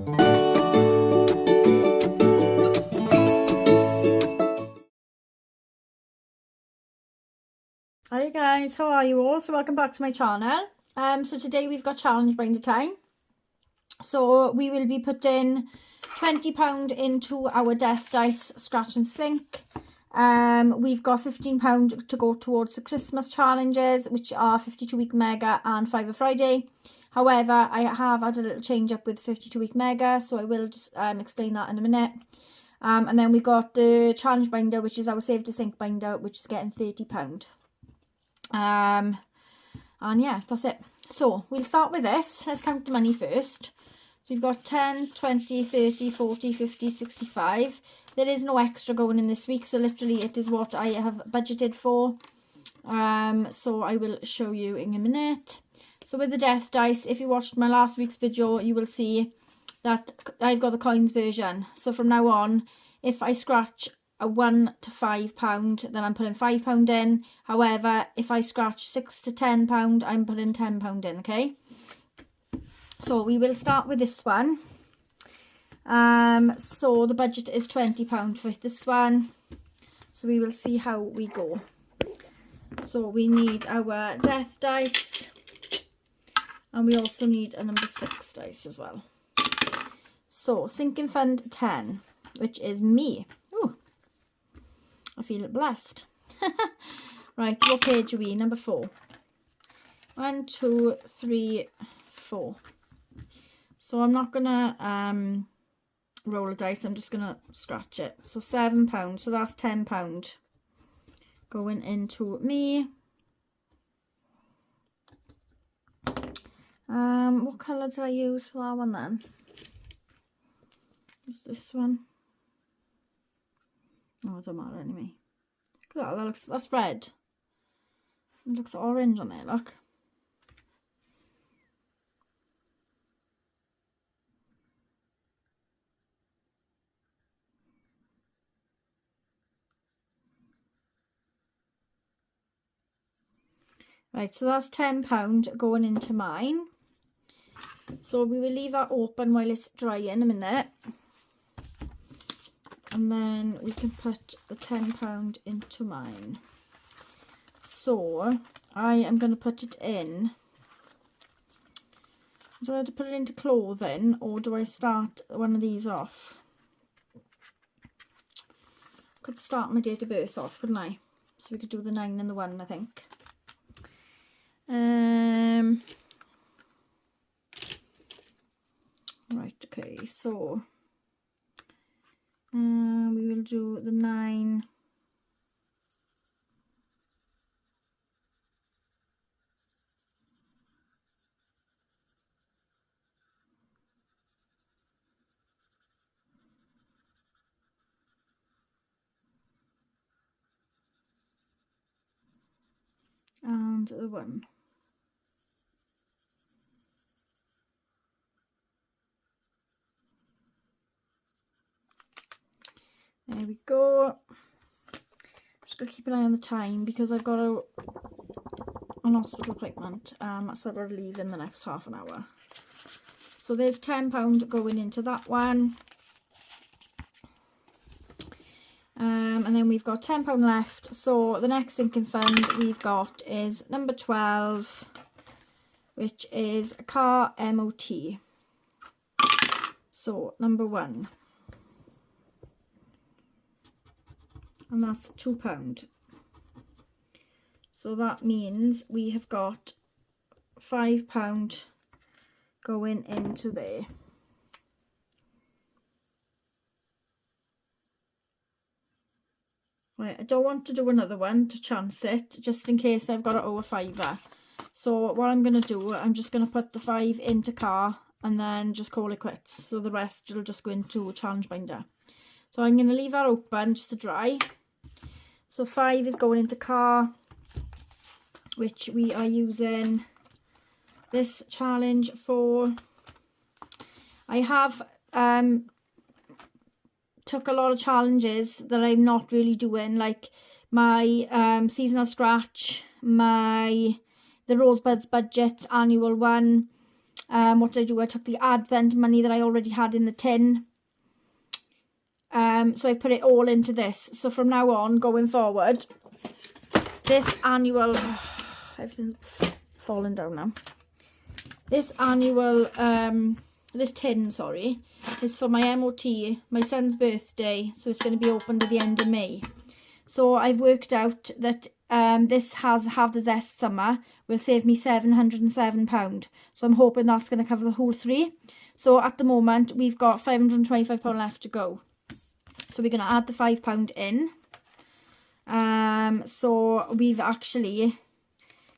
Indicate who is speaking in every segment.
Speaker 1: Hi guys, how are you all? So welcome back to my channel. So today we've got challenge binder time. So we will be putting £20 into our Death Dice Scratch and Sink. We've got £15 to go towards the Christmas challenges, which are 52-week mega and Fiver Friday. However, I have had a little change up with 52-week mega, so I will just explain that in a minute. And then we got the challenge binder, which is our Save to Sink binder, which is getting £30. And yeah, that's it. So we'll start with this. Let's count the money first. So we've got 10, 20, 30, 40, 50, 65. There is no extra going in this week, so literally it is what I have budgeted for. So I will show you in a minute. So with the Death Dice, if you watched my last week's video, you will see that I've got the coins version. So from now on, if I scratch a £1 to £5, then I'm putting £5 in. However, if I scratch £6 to £10, I'm putting £10 in, okay? So we will start with this one. So the budget is £20 for this one. So we will see how we go. So we need our Death Dice. And we also need a number 6 dice as well. So Sinking Fund 10, which is me. Ooh, I feel blessed. Right, what page are we? Number 4. 1, 2, 3, 4. So I'm not gonna roll a dice, I'm just gonna scratch it. So £7, so that's £10 going into me. What colour did I use for that one then? Is this one? Oh, it don't matter anyway. Look at that, that's red. It looks orange on there, look. Right, so that's £10 going into mine. So we will leave that open while it's drying a minute. And then we can put the £10 into mine. So I am going to put it in. Do I have to put it into clothing, or do I start one of these off? Could start my date of birth off, couldn't I? So we could do the 9 and the 1, I think. Right, okay, so we will do the 9. And the 1. There we go. Just gotta keep an eye on the time because I've got an hospital appointment. So I've got to leave in the next half an hour. So there's £10 going into that one. And then we've got £10 left. So the next sinking fund we've got is number 12, which is car MOT. So number 1. And that's £2. So that means we have got £5 going into there. Right, I don't want to do another one to chance it, just in case I've got to owe a £5. So what I'm going to do, I'm just going to put the 5 into car and then just call it quits. So the rest will just go into a challenge binder. So I'm going to leave that open just to dry. So 5 is going into car, which we are using this challenge for. I have took a lot of challenges that I'm not really doing, like my seasonal scratch, the Rosebuds budget annual one, What did I do? I took the Advent money that I already had in the tin. So I put it all into this. So from now on, going forward, this annual, everything's falling down now. This annual, this tin, sorry, is for my MOT, my son's birthday. So it's going to be opened at the end of May. So I've worked out that this has Have the Zest Summer will save me £707. So I'm hoping that's going to cover the whole 3. So at the moment, we've got £525 left to go. So we're going to add the £5 in. So we've actually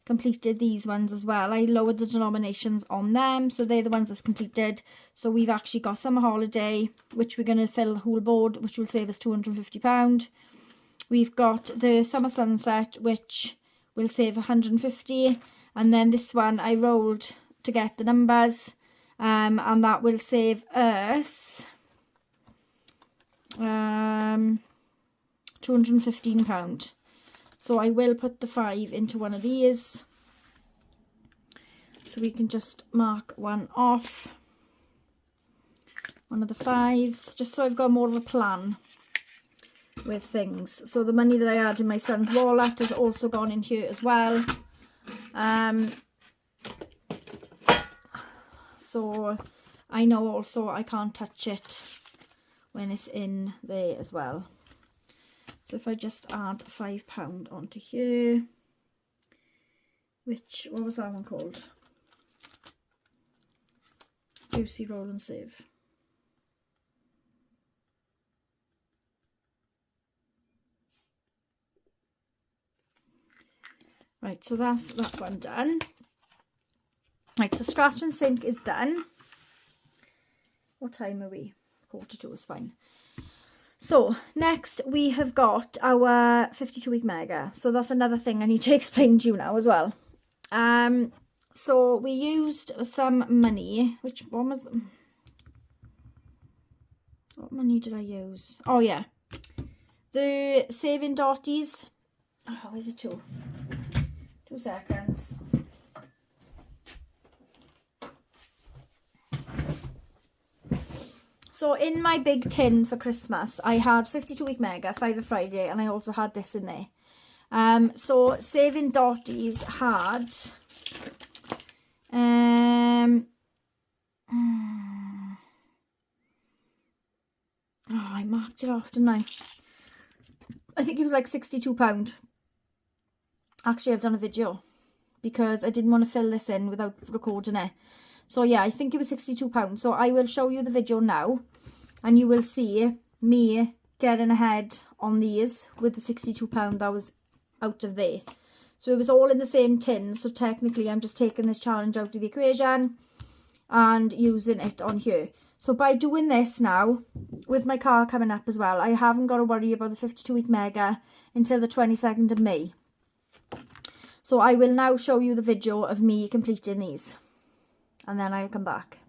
Speaker 1: completed these ones as well. I lowered the denominations on them, so they're the ones that's completed. So we've actually got Summer Holiday, which we're going to fill the whole board, which will save us £250. We've got the Summer Sunset, which will save £150. And then this one I rolled to get the numbers, and that will save us £215. So I will put the 5 into one of these. So we can just mark one off. One of the 5s, just so I've got more of a plan with things. So the money that I had in my son's wallet has also gone in here as well. So I know also I can't touch it when it's in there as well. So if I just add £5 onto here, which, what was that one called? Juicy Roll and Save. Right, so that's that one done. Right, so Scratch and Sink is done. What time are we? 1:45 is fine. So next we have got our 52-week mega. So that's another thing I need to explain to you now as well. So we used some money. Which one was them? What money did I use? Oh yeah, the Saving Dotties. Oh, is it 2 seconds? So in my big tin for Christmas, I had 52-week mega, Fiver Friday, and I also had this in there. So Saving Dotties had oh, I marked it off, didn't I? I think it was like £62. Actually, I've done a video because I didn't want to fill this in without recording it. So yeah, I think it was £62. So I will show you the video now, and you will see me getting ahead on these with the £62 that was out of there. So it was all in the same tin. So technically I'm just taking this challenge out of the equation and using it on here. So by doing this now, with my car coming up as well, I haven't got to worry about the 52-week mega until the 22nd of May. So I will now show you the video of me completing these, and then I'll come back.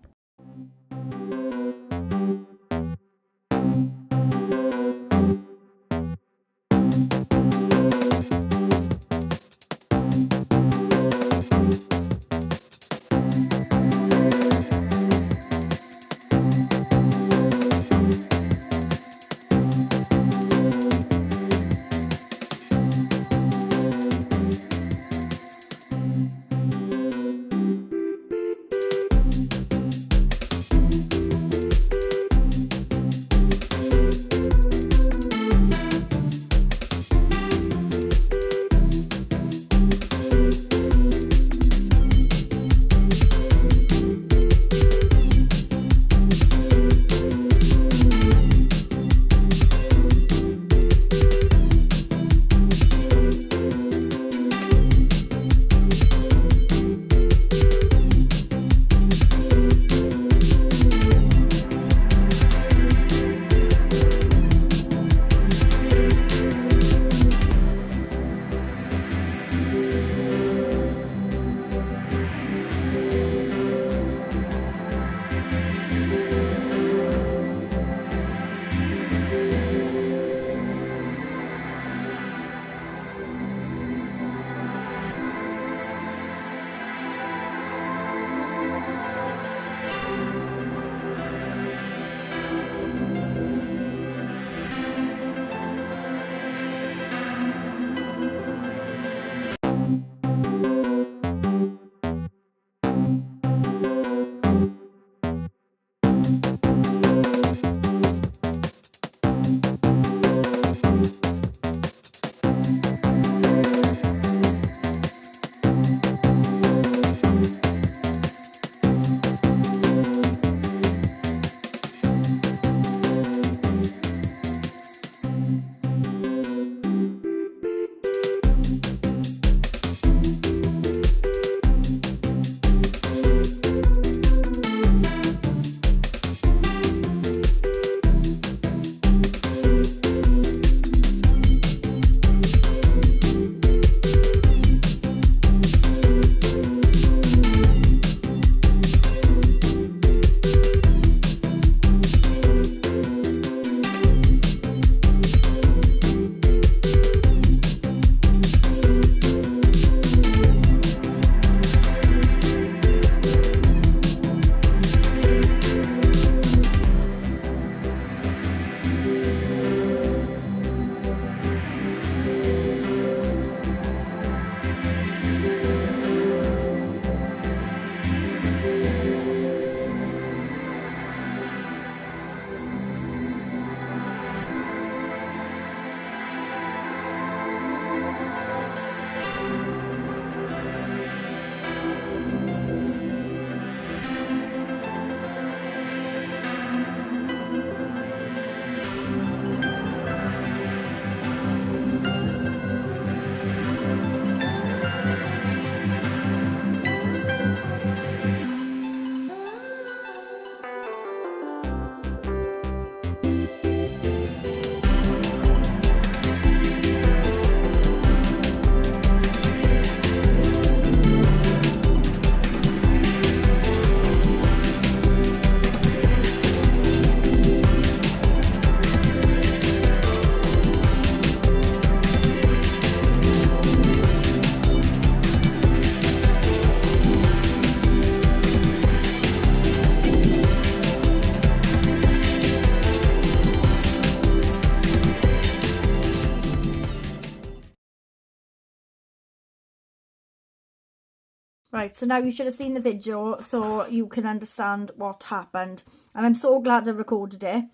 Speaker 1: Right, so now you should have seen the video so you can understand what happened. And I'm so glad I recorded it,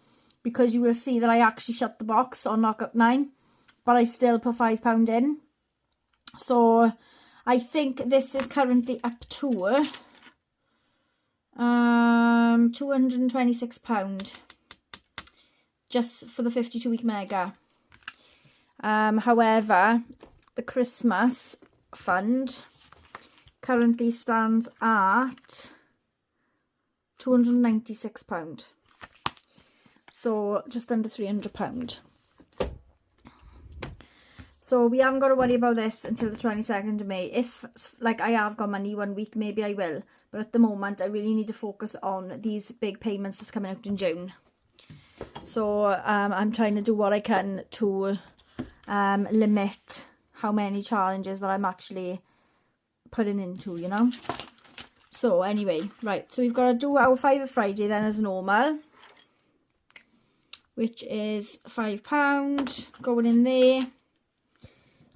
Speaker 1: because you will see that I actually shut the box on Knock-Up 9, but I still put £5 in. So I think this is currently up to £226 just for the 52-week mega. However, the Christmas fund currently stands at £296. So just under £300. So we haven't got to worry about this until the 22nd of May. If, like, I have got money one week, maybe I will. But at the moment, I really need to focus on these big payments that's coming out in June. So I'm trying to do what I can to limit how many challenges that I'm actually putting into, you know. So anyway, right, so we've got to do our Fiver Friday then as normal, which is £5 going in there,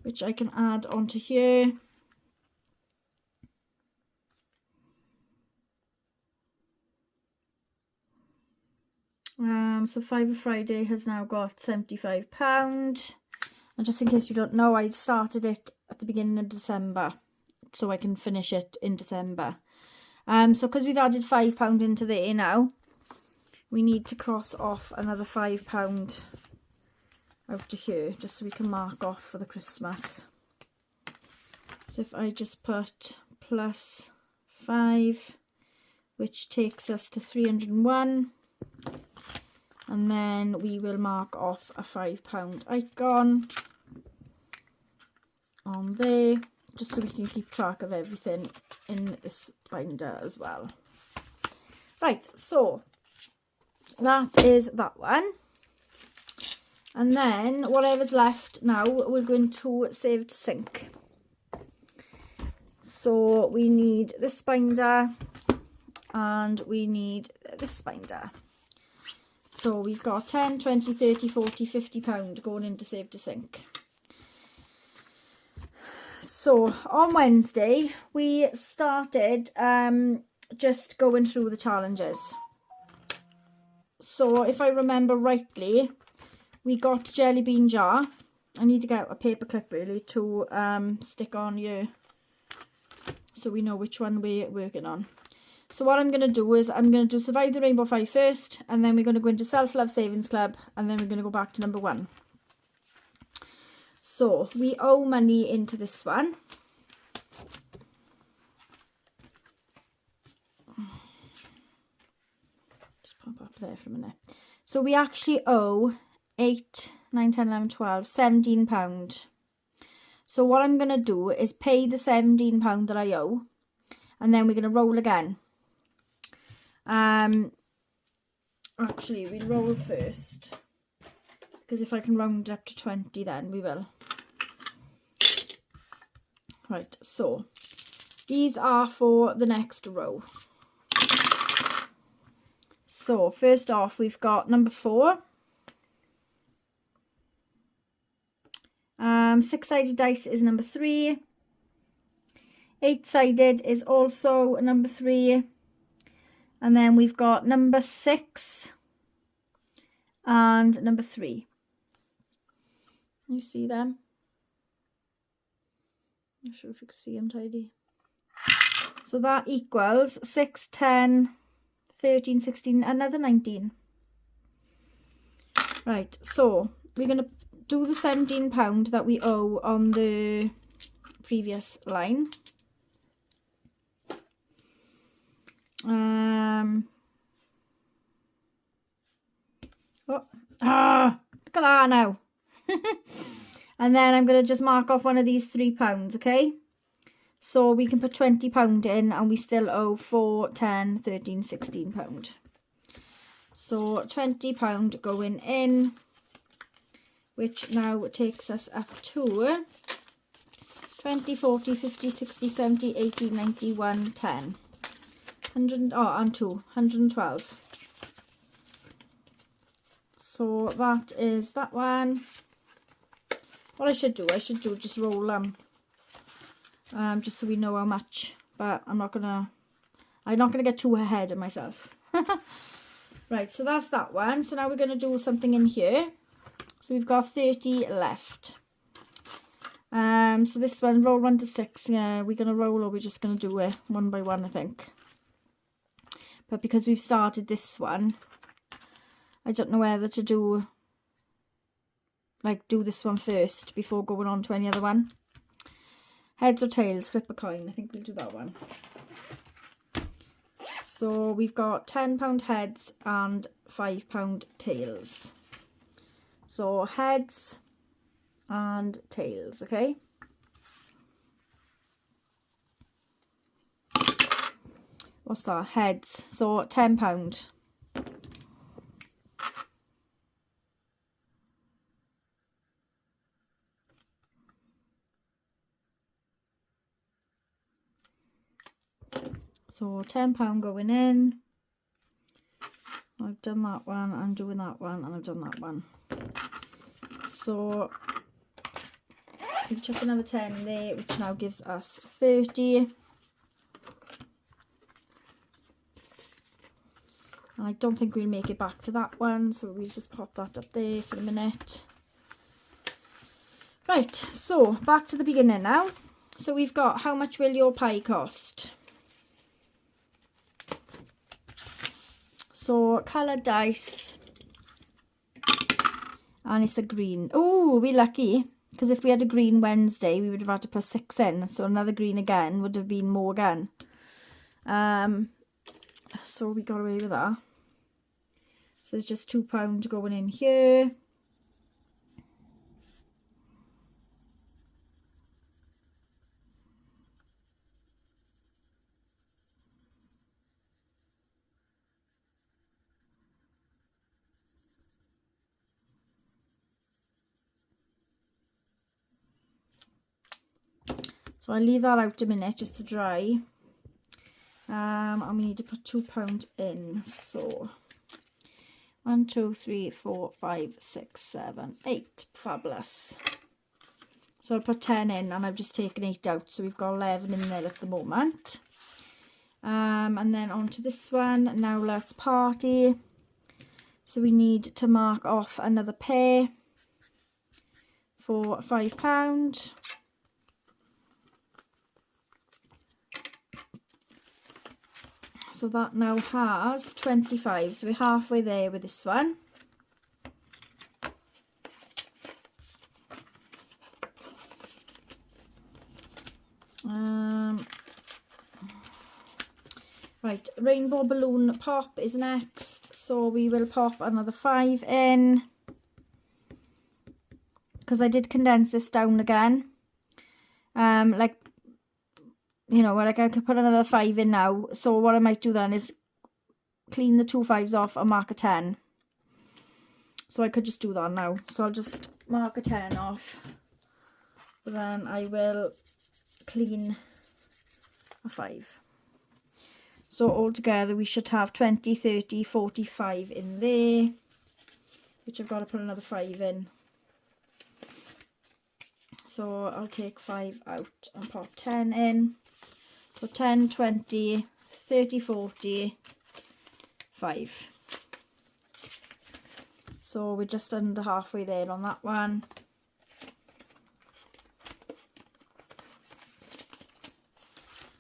Speaker 1: which I can add onto here. So Fiver Friday has now got £75. And just in case you don't know, I started it at the beginning of December, so I can finish it in December. So because we've added £5 into there now, we need to cross off another £5 out to here, just so we can mark off for the Christmas. So if I just put plus 5, which takes us to 301, and then we will mark off a £5 icon on there, just so we can keep track of everything in this binder as well. Right, so that is that one. And then whatever's left now, we're going to save to sync. So we need this binder and we need this binder. So we've got 10, 20, 30, 40, £50 going into save to sync. So on Wednesday, we started just going through the challenges. So if I remember rightly, we got Jelly Bean Jar. I need to get a paper clip really to stick on here, so we know which one we're working on. So what I'm going to do is I'm going to do Survive the Rainbow 5 first, and then we're going to go into Self Love Savings Club, and then we're going to go back to number 1. So we owe money into this one. Just pop up there for a minute. So we actually owe 8, 9, 10, 11, 12, £17. So what I'm going to do is pay the £17 that I owe, and then we're going to roll again. Actually, we'll roll first, because if I can round it up to 20, then we will. Right, so these are for the next row. So first off, we've got number 4. 6-sided dice is number 3. 8-sided is also number 3. And then we've got number 6 and number 3. You see them? Not sure if you can see them tidy. So that equals 6, 10, 13, 16, another 19. Right, so we're going to do the £17 that we owe on the previous line. Look at that now. And then I'm going to just mark off one of these £3, okay? So we can put £20 in, and we still owe 4, 10, 13, £16. So £20 going in, which now takes us up to 20, 40, 50, 60, 70, 80, 90, 110. 100, oh, and 2, 112. So that is that one. What I should do just roll them, just so we know how much but I'm not gonna get too ahead of myself. Right, so that's that one. So now we're gonna do something in here. So we've got 30 left. So this one, roll 1 to 6. Yeah, we're gonna roll, or we're just gonna do it one by one, I think. But because we've started this one, I don't know whether to do this one first before going on to any other one. Heads or tails, flip a coin. I think we'll do that one. So we've got £10 heads and £5 tails. So heads and tails, okay? What's that? Heads. So £10. So £10 going in. I've done that one, I'm doing that one, and I've done that one. So we chuck another 10 there, which now gives us 30. And I don't think we'll make it back to that one, so we'll just pop that up there for a minute. Right, so back to the beginning now. So we've got, how much will your pie cost? So coloured dice, and it's a green. Oh, we're lucky, because if we had a green Wednesday, we would have had to put 6 in, so another green again would have been more again. So we got away with that. So it's just £2 going in here. So I'll leave that out a minute just to dry. And we need to put £2 in. So 1, 2, 3, 4, 5, 6, 7, 8. Fabulous. So I'll put 10 in, and I've just taken 8 out. So we've got 11 in there at the moment. And then onto this one. Now let's party. So we need to mark off another pair for £5. So that now has 25. So we're halfway there with this one. Right, rainbow balloon pop is next. So we will pop another 5 in, because I did condense this down again. You know, like I could put another 5 in now. So what I might do then is clean the 2 5s off and mark a 10. So I could just do that now. So I'll just mark a 10 off. But then I will clean a 5. So altogether we should have 20, 30, 45 in there. Which I've got to put another 5 in. So I'll take 5 out and pop 10 in. So 10, 20, 30, 40, 5. So we're just under halfway there on that one.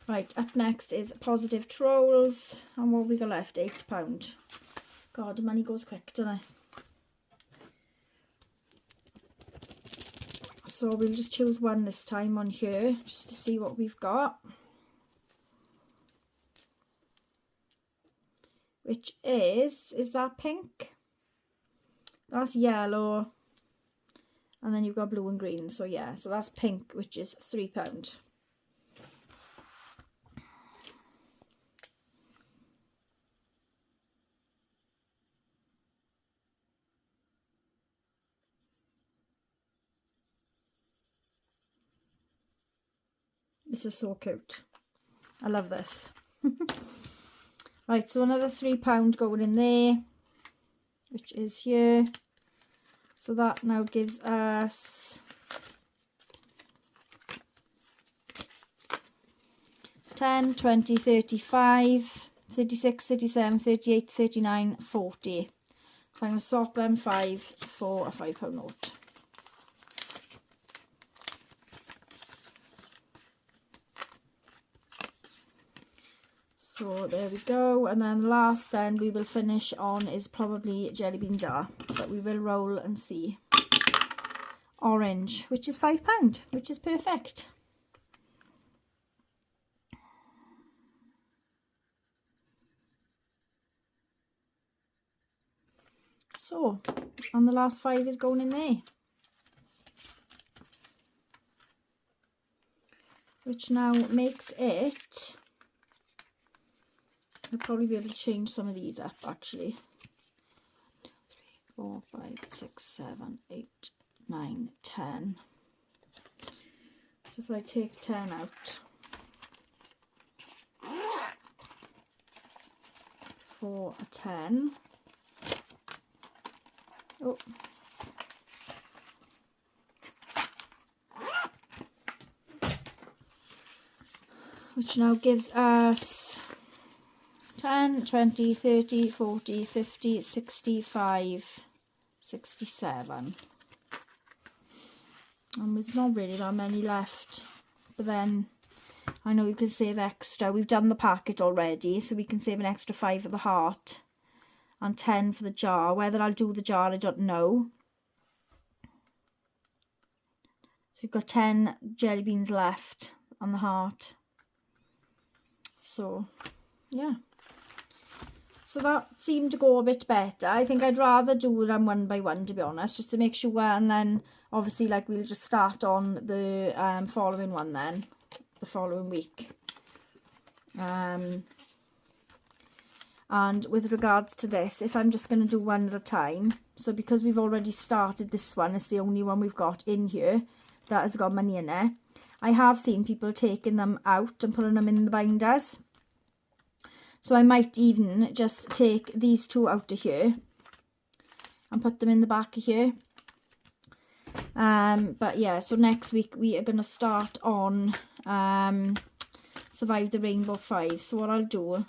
Speaker 1: Right, up next is positive trolls. And what have we got left? £8. God, the money goes quick, doesn't it? So we'll just choose one this time on here, just to see what we've got. Which is that pink? That's yellow. And then you've got blue and green. So yeah, so that's pink, which is £3. This is so cute. I love this. Right, so another £3 going in there, which is here. So that now gives us 10, 20, 35, 36, 37, 38, 39, 40. So I'm going to swap them 5 for a £5 note. So there we go, and then last then we will finish on is probably jelly bean jar, but we will roll and see. Orange, which is £5, which is perfect. So, and the last 5 is going in there. Which now makes it... I'll probably be able to change some of these up actually. 1, 2, 3, 4, 5, 6, 7, 8, 9, 10. So if I take 10 out for a 10. Oh. Which now gives us 10, 20, 30, 40, 50, 65, 67. And there's not really that many left. But then I know you can save extra. We've done the packet already, so we can save an extra 5 for the heart and 10 for the jar. Whether I'll do the jar, I don't know. So we've got 10 jelly beans left on the heart. So, yeah. So that seemed to go a bit better. I think I'd rather do them one by one, to be honest, just to make sure. And then obviously like we'll just start on the following one then, the following week. And with regards to this, if I'm just going to do one at a time, so because we've already started this one, it's the only one we've got in here that has got money in it. I have seen people taking them out and putting them in the binders. So I might even just take these 2 out of here and put them in the back of here. But yeah, so next week we are going to start on Survive the Rainbow 5. So what I'll do,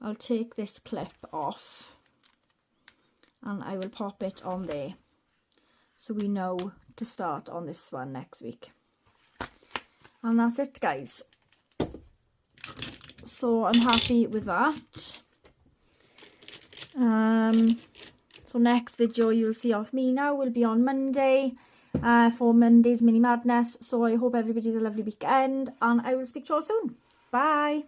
Speaker 1: I'll take this clip off and I will pop it on there. So we know to start on this one next week. And that's it, guys. So I'm happy with that. So next video you'll see of me now will be on Monday for Monday's Mini Madness. So I hope everybody's a lovely weekend and I will speak to you all soon. Bye.